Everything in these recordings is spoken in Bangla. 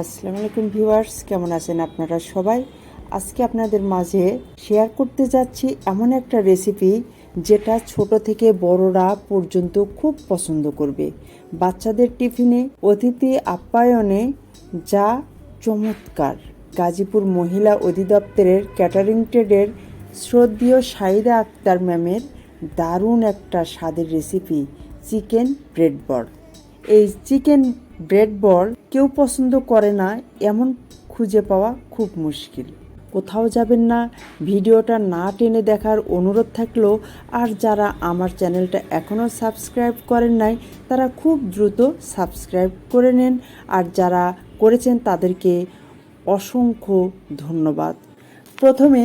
আসসালামু আলাইকুম ভিউয়ার্স, কেমন আছেন আপনারা সবাই? আজকে আপনাদের মাঝে শেয়ার করতে যাচ্ছি এমন একটা রেসিপি যেটা ছোট থেকে বড়রা পর্যন্ত খুব পছন্দ করবে। বাচ্চাদের টিফিনে, অতিথি আপ্যায়নে যা চমৎকার। গাজীপুর মহিলা অধিদপ্তরের ক্যাটারিং ট্রেডের শ্রদ্ধেয় শাহিদা আক্তার ম্যামের দারুণ একটা স্বাদের রেসিপি চিকেন ব্রেড বল। এই চিকেন ব্রেড বল কেউ পছন্দ করে না এমন খুঁজে পাওয়া খুব মুশকিল। কোথাও যাবেন না, ভিডিওটা না টেনে দেখার অনুরোধ থাকলো। আর যারা আমার চ্যানেলটা এখনও সাবস্ক্রাইব করেন নাই তারা খুব দ্রুত সাবস্ক্রাইব করে নেন, আর যারা করেছেন তাদেরকে অসংখ্য ধন্যবাদ। প্রথমে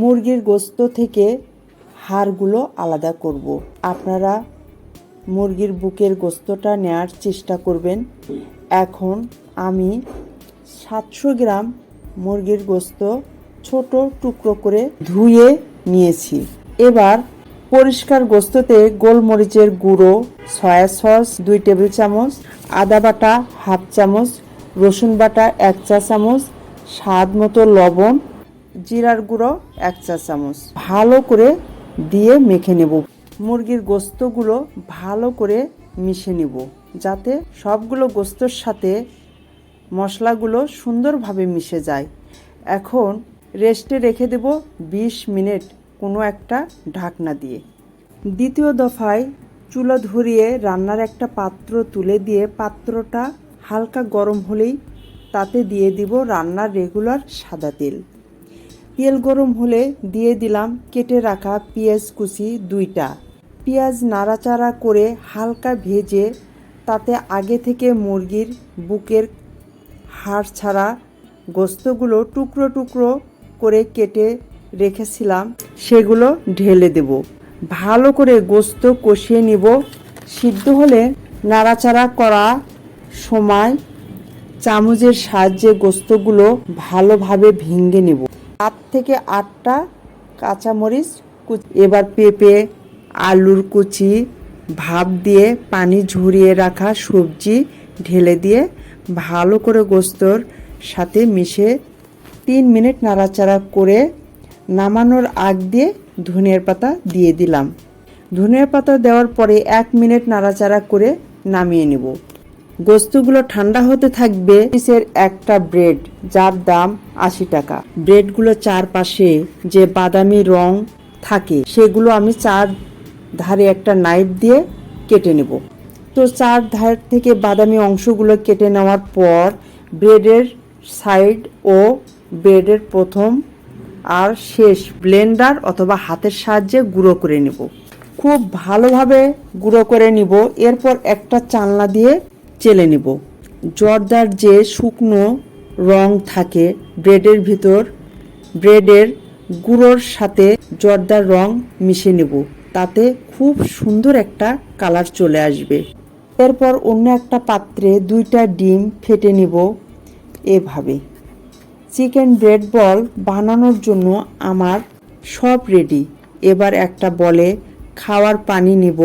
মুরগির গোশত থেকে হাড়গুলো আলাদা করব। আপনারা মুরগির বুকের গোশতটা নেওয়ার চেষ্টা করবেন। এখন আমি 700 গ্রাম মুরগির গোশত ছোট টুকরো করে ধুয়ে নিয়েছি। এবার পরিষ্কার গোশততে গোলমরিচের গুঁড়ো, সয়া সস 2 টেবিল চামচ, আদা বাটা হাফ চামচ, রসুন বাটা 1 চা চামচ, স্বাদ মতো লবণ, জিরার গুঁড়ো 1 চা চামচ ভালো করে দিয়ে মেখে নেব। মুরগির গোশতগুলো ভালো করে মিশে নেব যাতে সবগুলো গোশতর সাথে মশলাগুলো সুন্দরভাবে মিশে যায়। এখন রেস্টে রেখে দেব 20 মিনিট কোনো একটা ঢাকনা দিয়ে। দ্বিতীয় দফায় চুলা ধরিয়ে রান্নার একটা পাত্র তুলে দিয়ে পাত্রটা হালকা গরম হলেই তাতে দিয়ে দিব রান্নার রেগুলার সাদা তেল। তেল গরম হলে দিয়ে দিলাম কেটে রাখা পেঁয়াজ কুচি 2টা। পেঁয়াজ নাড়াচাড়া করে হালকা ভেজে তাতে আগে থেকে মুরগির বুকের হাড় ছাড়া গোশতগুলো টুকরো টুকরো করে কেটে রেখেছিলাম সেগুলো ঢেলে দেব। ভালো করে গোশত কষিয়ে নিব। সিদ্ধ হলে নাড়াচাড়া করা সময় চামচের সাহায্যে গোশতগুলো ভালোভাবে ভেঙে নেব। 7 থেকে 8টা কাঁচামরিচ কুচি। এবার পেঁপে, আলুর কুচি, ভাপ দিয়ে পানি ঝরিয়ে রাখা সবজি ঢেলে দিয়ে ভালো করে গোশতর সাথে মিশে 3 মিনিট নাড়াচাড়া করে নামানোর আগ দিয়ে ধনিয়ার পাতা দিয়ে দিলাম। ধনিয়ার পাতা দেওয়ার পরে 1 মিনিট নাড়াচাড়া করে নামিয়ে নেব। গোশতগুলো ঠান্ডা হতে থাকবে। পিসের একটা ব্রেড যার দাম 80 টাকা। ব্রেডগুলো চারপাশে যে বাদামি রং থাকে সেগুলো আমি 4 ধারে একটা নাইফ দিয়ে কেটে নেব। তো 4 ধার থেকে বাদামি অংশগুলো কেটে নেওয়ার পর ব্রেডের সাইড ও ব্রেডের প্রথম আর শেষ ব্লেন্ডার অথবা হাতের সাহায্যে গুঁড়ো করে নেব। খুব ভালোভাবে গুঁড়ো করে নিব। এরপর একটা চালনা দিয়ে চেলে নেব। জর্দার যে শুকনো রং থাকে ব্রেডের ভিতর, ব্রেডের গুঁড়োর সাথে জর্দার রং মিশিয়ে নেব, তাতে খুব সুন্দর একটা কালার চলে আসবে। এরপর অন্য একটা পাত্রে 2টা ডিম ফেটে নিব। এভাবে চিকেন ব্রেড বল বানানোর জন্য আমার সব রেডি। এবার একটা বলে খাওয়ার পানি নিব।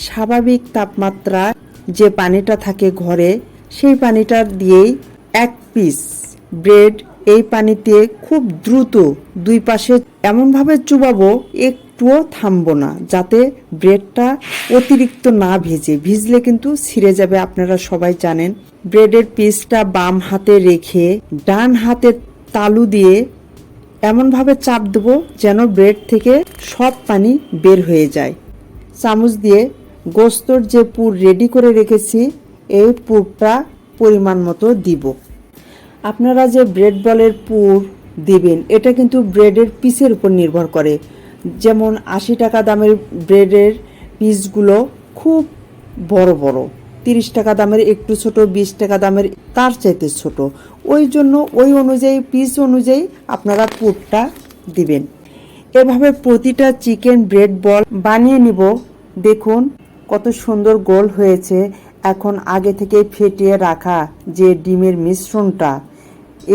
স্বাভাবিক তাপমাত্রা যে পানিটা থাকে ঘরে সেই পানিটা দিয়েই 1 পিস ব্রেড এই পানিতে খুব দ্রুত 2 পাশে এমনভাবে চুবাবো একটুও থামবো না, যাতে ব্রেডটা অতিরিক্ত না ভিজলে কিন্তু ছিঁড়ে যাবে। আপনারা সবাই জানেন। ব্রেডের পিসটা বাম হাতে রেখে ডান হাতের তালু দিয়ে এমনভাবে চাপ দেবো যেন ব্রেড থেকে সব পানি বের হয়ে যায়। চামচ দিয়ে গোশতর যে পুর রেডি করে রেখেছি এই পুরটা পরিমাণ মতো দিব। আপনারা যে ব্রেড বলের পুর দিবেন এটা কিন্তু ব্রেডের পিসের উপর নির্ভর করে। যেমন 80 টাকা দামের ব্রেডের পিসগুলো খুব বড় বড়, 30 টাকা দামের একটু ছোট, 20 টাকা দামের তার চাইতে ছোট। ওই জন্য ওই অনুযায়ী পিস অনুযায়ী আপনারা পুরটা দিবেন। এভাবে প্রতিটা চিকেন ব্রেড বল বানিয়ে নিব। দেখুন কত সুন্দর গোল হয়েছে। এখন আগে থেকে ফেটিয়ে রাখা যে ডিমের মিশ্রণটা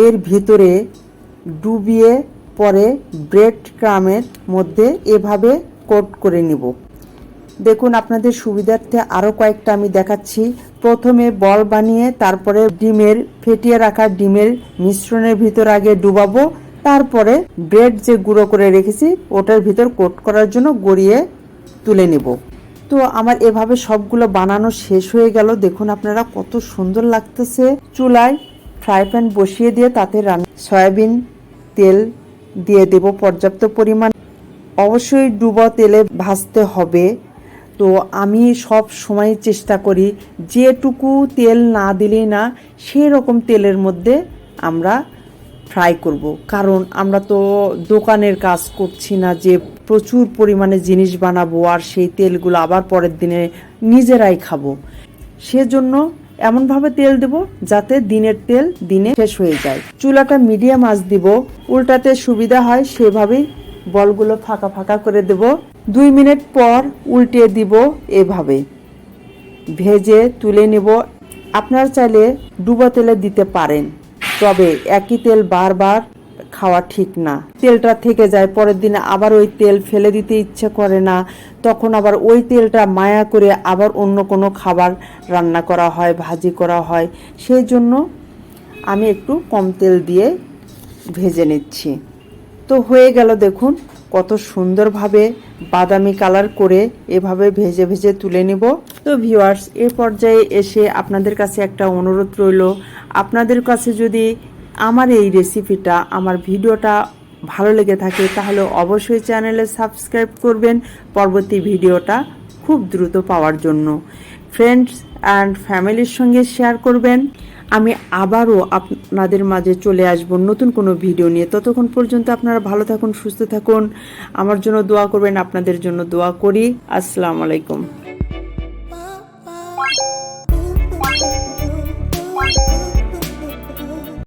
এর ভিতরে ডুবিয়ে পরে ব্রেড ক্রামের মধ্যে এভাবে কোট করে নিব। দেখুন আপনাদের সুবিধার্থে আরও কয়েকটা আমি দেখাচ্ছি। প্রথমে বল বানিয়ে তারপরে ফেটিয়ে রাখা ডিমের মিশ্রণের ভিতর আগে ডুবাবো, তারপরে ব্রেড যে গুঁড়ো করে রেখেছি ওটার ভিতর কোট করার জন্য গড়িয়ে তুলে নেব। তো আমার এভাবে সবগুলো বানানো শেষ হয়ে গেল। দেখুন আপনারা কত সুন্দর লাগতেছে। চুলায় ফ্রাই প্যান বসিয়ে দিয়ে তাতে সয়াবিন তেল দিয়ে দেব পর্যাপ্ত পরিমাণ। অবশ্যই ডুবো তেলে ভাজতে হবে। তো আমি সব সময় চেষ্টা করি যেটুকু তেল না দিলেই না সেই রকম তেলের মধ্যে আমরা ফ্রাই করব, কারণ আমরা তো দোকানের কাজ করছি না যে প্রচুর পরিমাণে জিনিস বানাবো আর সেই তেলগুলো আবার পরের দিনে নিজেরাই খাবো। সেজন্য এমনভাবে তেল দেব যাতে দিনের তেল দিনে শেষ হয়ে যায়। চুলাটা মিডিয়াম আঁচ দিব, উল্টাতে সুবিধা হয় সেভাবেই বলগুলো ফাঁকা ফাঁকা করে দেব। 2 মিনিট পর উল্টে দিব, এভাবে ভেজে তুলে নেব। আপনারা চাইলে ডুবো তেলে দিতে পারেন, তবে একই তেল বারবার খাওয়া ঠিক না। তেলটা থেকে যায়, পরের দিনে আবার ওই তেল ফেলে দিতে ইচ্ছে করে না, তখন আবার ওই তেলটা মায়া করে আবার অন্য কোনো খাবার রান্না করা হয়, ভাজি করা হয়। সেই জন্য আমি একটু কম তেল দিয়ে ভেজে নিচ্ছি। তো হয়ে গেল, দেখুন কত সুন্দরভাবে বাদামি কালার করে এভাবে ভেজে ভেজে তুলে নিব। তো ভিউয়ার্স, এই পর্যায়ে এসে আপনাদের কাছে একটা অনুরোধ রইল, আপনাদের কাছে যদি আমার এই রেসিপিটা, আমার ভিডিওটা ভালো লেগে থাকে তাহলে অবশ্যই চ্যানেলে সাবস্ক্রাইব করবেন পরবর্তী ভিডিওটা খুব দ্রুত পাওয়ার জন্য। ফ্রেন্ডস অ্যান্ড ফ্যামিলির সঙ্গে শেয়ার করবেন। আমি আবারও আপনাদের মাঝে চলে আসব নতুন কোনো ভিডিও নিয়ে। ততক্ষণ পর্যন্ত আপনারা ভালো থাকুন, সুস্থ থাকুন, আমার জন্য দোয়া করবেন, আপনাদের জন্য দোয়া করি। আসসালামু আলাইকুম।